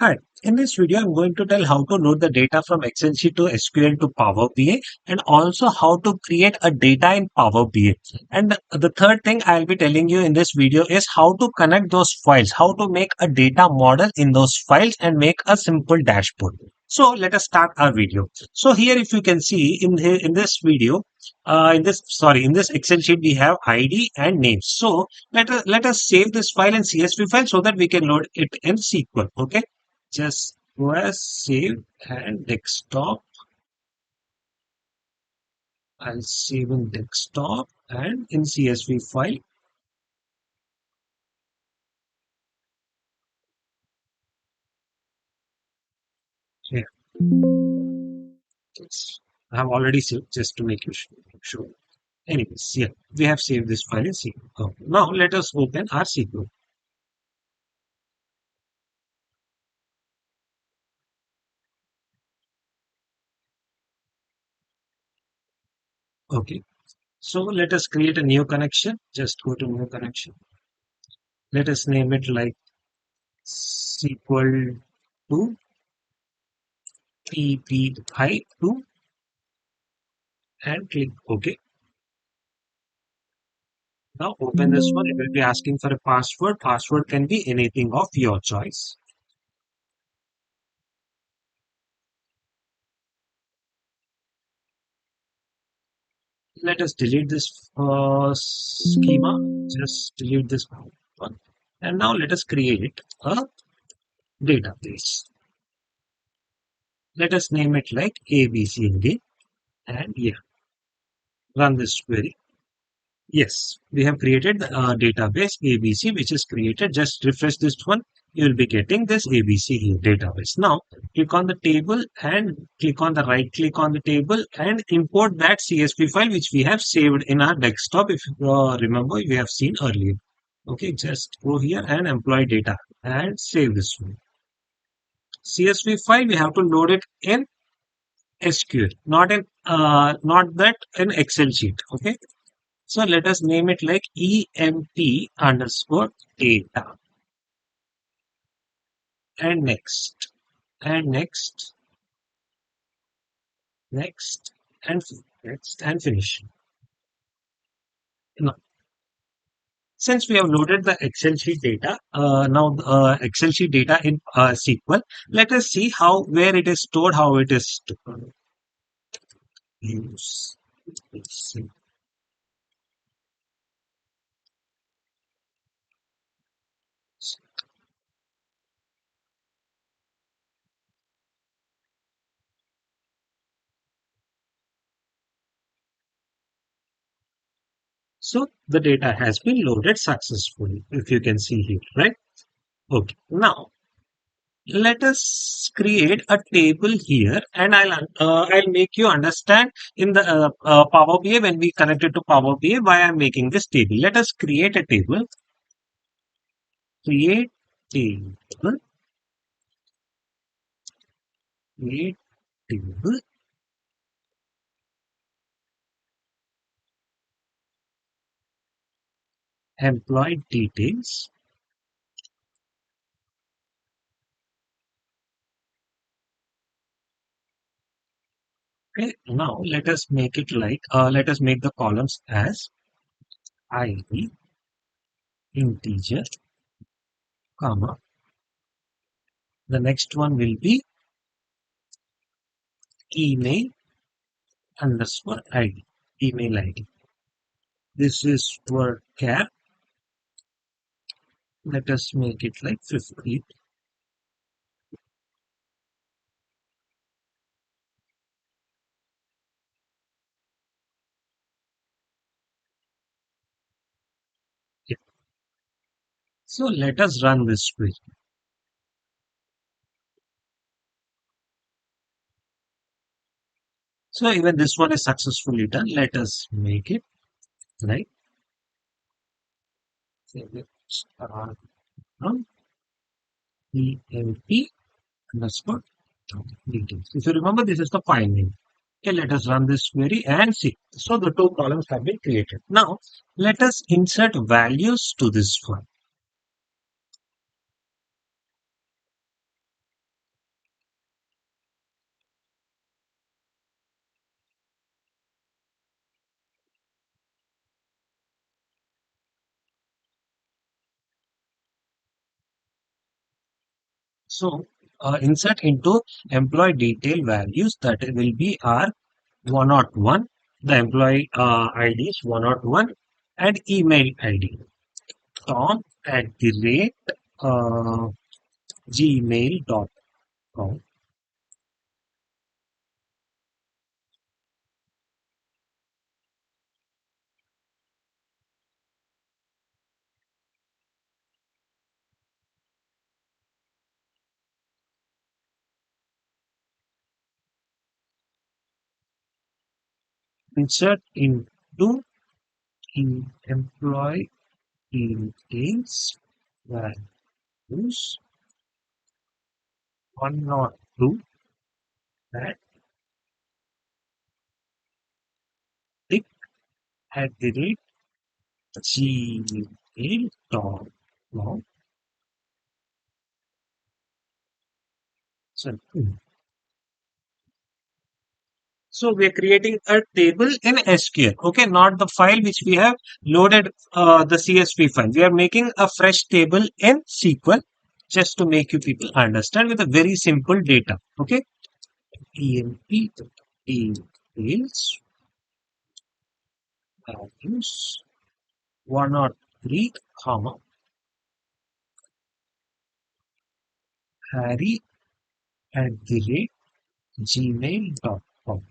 Hi, in this video, I'm going to tell how to load the data from Excel sheet to SQL to Power BI and also how to create a data in Power BI. And the third thing I'll be telling you in this video is how to connect those files, how to make a data model in those files and make a simple dashboard. So let us start our video. So here, if you can see in this video, in this Excel sheet, we have ID and names. So let us save this file in CSV file so that we can load it in SQL. Okay. Just go as save and desktop. I'll save in desktop and in CSV file. Yeah, I have already saved just to make you sure. Anyways, yeah, we have saved this file in SQL. Now let us open our SQL. Okay, so let us create a new connection. Just go to new connection. Let us name it like SQL to PPI2 and click OK. Now open this one. It will be asking for a password. Password can be anything of your choice. Let us delete this schema. Just delete this one. And now let us create a database. Let us name it like ABC again. And yeah, run this query. Yes, we have created the database ABC, which is created. Just refresh this one. You will be getting this ABC here database. Now, click on the table and click on the right click on the table and import that CSV file which we have saved in our desktop. If you remember, we have seen earlier. Okay, just go here and employee data and save this one. CSV file we have to load it in SQL, not that in Excel sheet. Okay. So let us name it like EMP underscore data and next and next and next and finish. Now, since we have loaded the Excel sheet data, now Excel sheet data in SQL, let us see how where it is stored, how it is stored. Use. So the data has been loaded successfully, if you can see here, right? Okay. Now let us create a table here, and I'll make you understand in the Power BI when we connect it to Power BI why I'm making this table. Let us create a table. Create table. Create table. Employee details. Okay. Now let us make it like let us make the columns as ID integer, comma. The next one will be email underscore ID. Email ID. This is for care. Let us make it like 50. Yeah. So let us run this query. So even this one is successfully done. Let us make it right. Say it around EMP underscore details. If you remember, this is the file name. Okay, let us run this query and see. So the two columns have been created. Now let us insert values to this one. So insert into employee detail values, that will be our 101. The employee ID is 101 and email ID tom at the rate uh, gmail.com. Insert into employee details values 102 at tick at the rate gmail.com. So, so we are creating a table in SQL. Okay, not the file which we have loaded the CSV file. We are making a fresh table in SQL just to make you people understand with a very simple data. Okay, EMP details values 103, comma Harry at the rate gmail.com.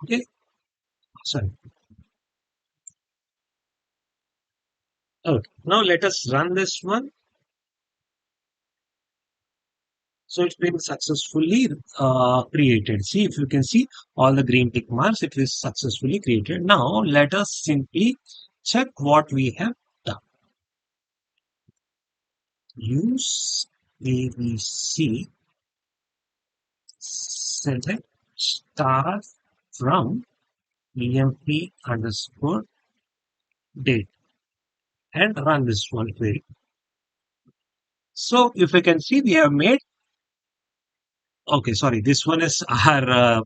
Okay, sorry. Okay, now let us run this one. So it's been successfully created. See, if you can see all the green tick marks, it is successfully created. Now let us simply check what we have done. Use ABC select star from EMP underscore date and run this one query. So if you can see, we have made, okay, sorry, this one is our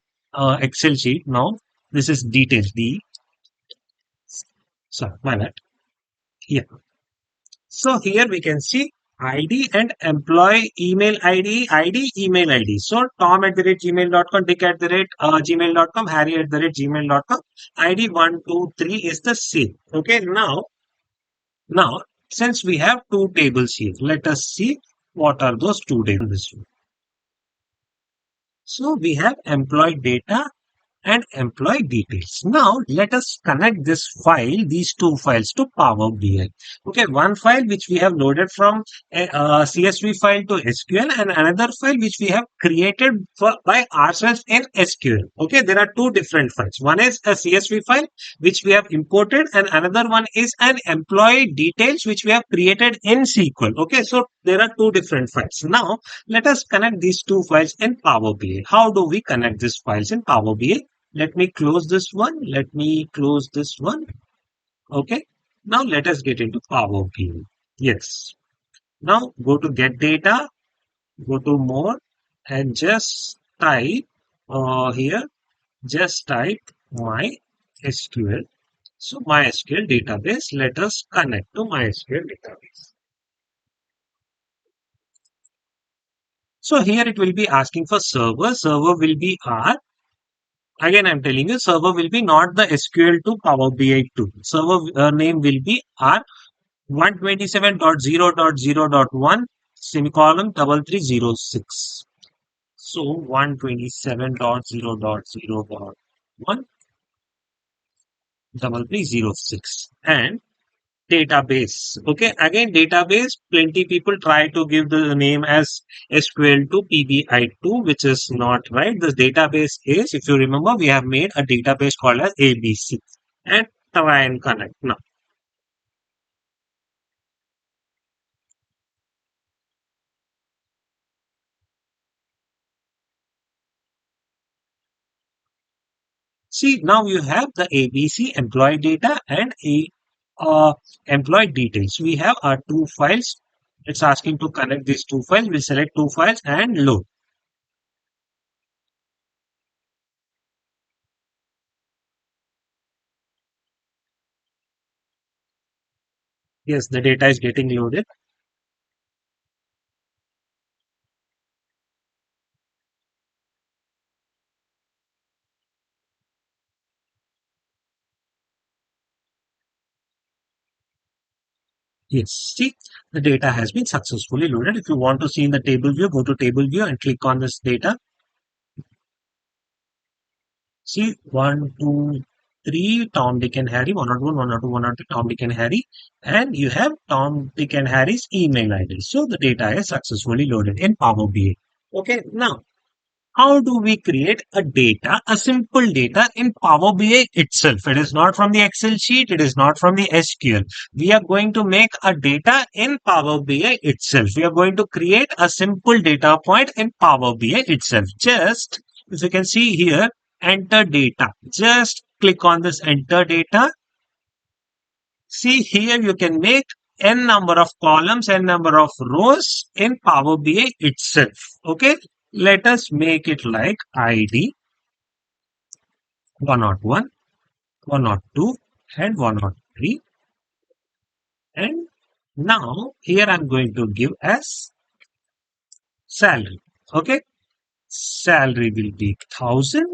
Excel sheet. Now this is details, sorry, my bad. Yeah. So here we can see ID and employee email ID, email ID. So Tom at the rate gmail.com, Dick at the rate gmail.com, Harry at the rate gmail.com. ID 123 is the same. Okay, now since we have two tables here, let us see what are those two tables. So we have employee data and employee details. Now let us connect this file, these two files to Power BI. Okay, one file which we have loaded from a CSV file to SQL and another file which we have created by ourselves in SQL. Okay, there are two different files. One is a CSV file which we have imported and another one is an employee details which we have created in SQL. Okay, so there are two different files. Now let us connect these two files in Power BI. How do we connect these files in Power BI? Let me close this one. Let me close this one. Okay. Now let us get into Power BI. Yes. Now go to get data, go to more and just type here, just type my SQL. So MySQL database, let us connect to MySQL database. So here it will be asking for server. Server will be R. Again, I'm telling you, server will be not the SQL to Power BI to. Server name will be R 127.0.0.1 semicolon 3306. So 127.0.0.1 3306 and database. Okay, again database. Plenty people try to give the name as SQL to PBI2, which is not right. The database is, if you remember, we have made a database called as ABC and try and connect now. See, now you have the ABC employee data and a employee details. We have our two files. It's asking to connect these two files. We select two files and load. Yes, the data is getting loaded. Yes, see, the data has been successfully loaded. If you want to see in the table view, go to table view and click on this data. See, one, two, three, Tom, Dick, and Harry, 101, 102, 102, Tom, Dick, and Harry, and you have Tom, Dick, and Harry's email ID. So the data is successfully loaded in Power BI. Okay, now how do we create a simple data in Power BI itself? It is not from the Excel sheet. It is not from the SQL. We are going to make a data in Power BI itself. We are going to create a simple data point in Power BI itself. Just, as you can see here, enter data. Just click on this enter data. See here, you can make n number of columns, n number of rows in Power BI itself. Okay. Let us make it like ID 101, 102, and 103. And now here I'm going to give as salary. Okay. Salary will be 1000,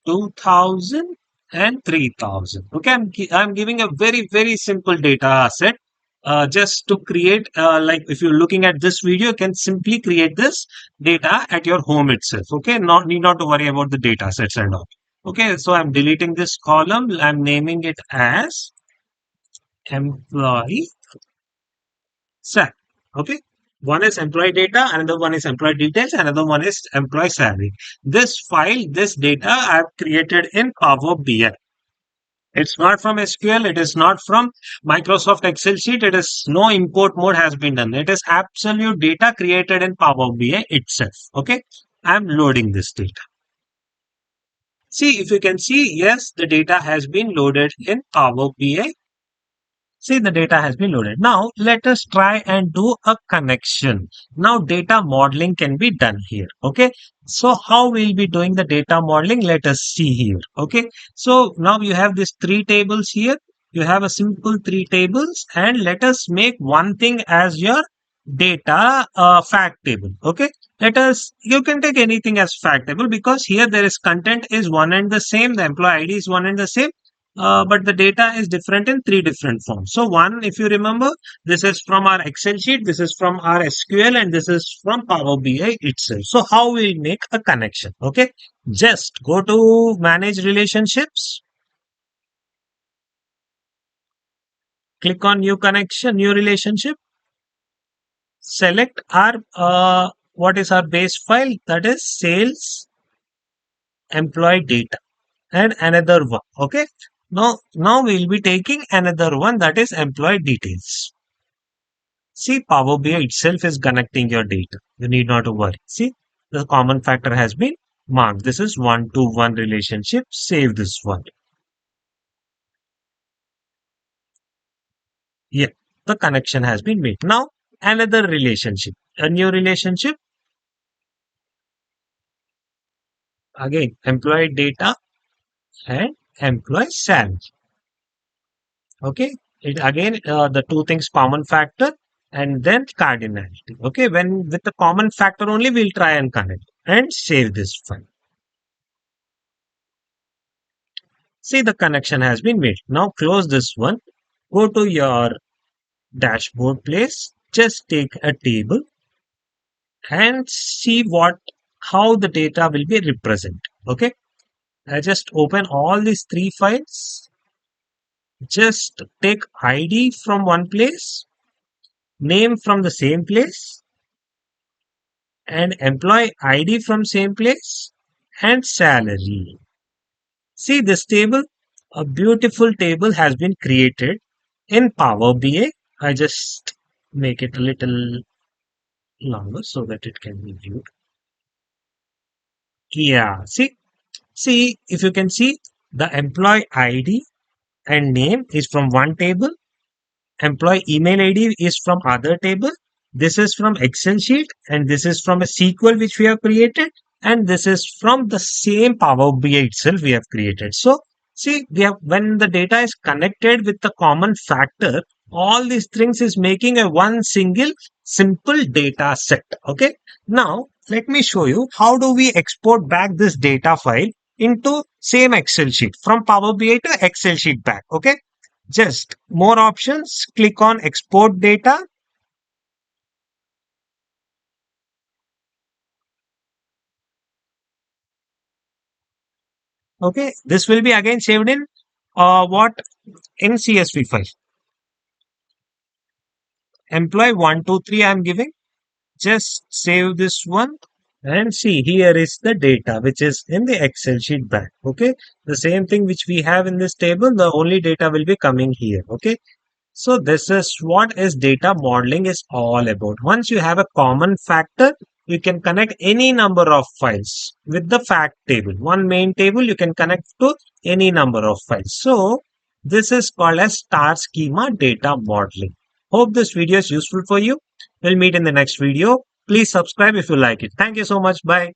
2000, and 3000. Okay. I'm giving a very simple data set. Just to create, like if you're looking at this video, you can simply create this data at your home itself. Okay. Need not to worry about the data sets and all. Okay. So I'm deleting this column. I'm naming it as employee salary. Okay. One is employee data, another one is employee details, another one is employee salary. This file, this data I've created in Power BI. It's not from SQL. It is not from Microsoft Excel sheet. It is no import mode has been done. It is absolute data created in Power BI itself. Okay. I'm loading this data. See, if you can see, yes, the data has been loaded in Power BI. See, the data has been loaded. Now, let us try and do a connection. Now, data modeling can be done here. Okay. So, how we'll be doing the data modeling? Let us see here. Okay. So, now you have these three tables here. You have a simple three tables, and let us make one thing as your data fact table. Okay. You can take anything as fact table because here there is content is one and the same. The employee ID is one and the same, but the data is different in three different forms. So one, if you remember, this is from our Excel sheet, this is from our SQL, and this is from Power BI itself. So how we'll make a connection? Okay, just go to manage relationships, click on new connection, new relationship, select our what is our base file, that is sales employee data, and another one. Okay, now we'll be taking another one, that is employee details. See, Power BI itself is connecting your data. You need not to worry. See, the common factor has been marked. This is 1-to-1 relationship. Save this one. Yeah, the connection has been made. Now, another relationship. A new relationship. Again, employee data and employee salary. Okay. It again, the two things common factor and then cardinality. Okay. When with the common factor only, we'll try and connect and save this file. See, the connection has been made. Now close this one. Go to your dashboard place. Just take a table and see how the data will be represented. Okay. I just open all these three files. Just take ID from one place, name from the same place, and employee ID from same place, and salary. See this table? A beautiful table has been created in Power BI. I just make it a little longer so that it can be viewed. Yeah, see if you can see, the employee ID and name is from one table, employee email ID is from other table. This is from Excel sheet and this is from a SQL which we have created, and this is from the same Power BI itself we have created. So see, we have when the data is connected with the common factor, All these things is making a one single simple data set. Okay. Now let me show you how do we export back this data file into same Excel sheet from Power BI to Excel sheet back. Okay. Just more options, click on export data. Okay. This will be again saved in what in CSV file. Employee 123 I'm giving. Just save this one and see here is the data which is in the Excel sheet back. Okay. The same thing which we have in this table, the only data will be coming here. Okay. So this is what is data modeling is all about. Once you have a common factor, you can connect any number of files with the fact table. One main table you can connect to any number of files. So this is called as star schema data modeling. Hope this video is useful for you. We'll meet in the next video. Please subscribe if you like it. Thank you so much. Bye.